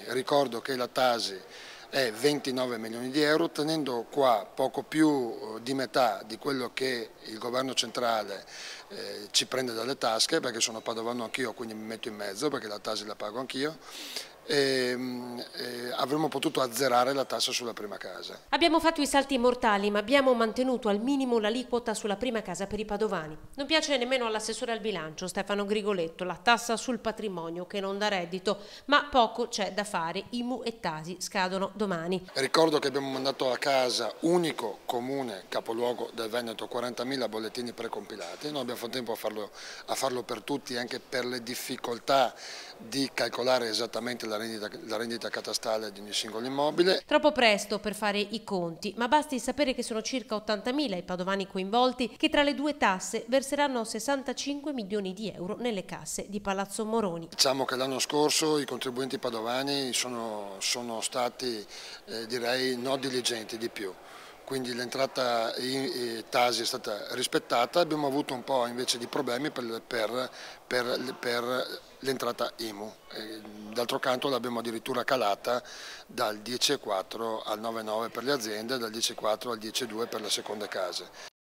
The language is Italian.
Ricordo che la Tasi è 29 milioni di euro, tenendo qua poco più di metà di quello che il governo centrale ci prende dalle tasche, perché sono padovano anch'io, quindi mi metto in mezzo perché la Tasi la pago anch'io. Avremmo potuto azzerare la tassa sulla prima casa. Abbiamo fatto i salti mortali, ma abbiamo mantenuto al minimo l'aliquota sulla prima casa per i padovani. Non piace nemmeno all'assessore al bilancio Stefano Grigoletto la tassa sul patrimonio che non dà reddito, ma poco c'è da fare. IMU e Tasi scadono domani. Ricordo che abbiamo mandato a casa, unico comune capoluogo del Veneto, 40.000 bollettini precompilati. Non abbiamo fatto tempo a farlo per tutti, anche per le difficoltà di calcolare esattamente la rendita catastale di ogni singolo immobile. Troppo presto per fare i conti, ma basti sapere che sono circa 80.000 i padovani coinvolti che tra le due tasse verseranno 65 milioni di euro nelle casse di Palazzo Moroni. Diciamo che l'anno scorso i contribuenti padovani sono stati direi non diligenti di più. Quindi l'entrata Tasi è stata rispettata, abbiamo avuto un po' invece di problemi per l'entrata IMU. D'altro canto l'abbiamo addirittura calata dal 10,4 al 9,9 per le aziende, dal 10,4 al 10,2 per le seconde case.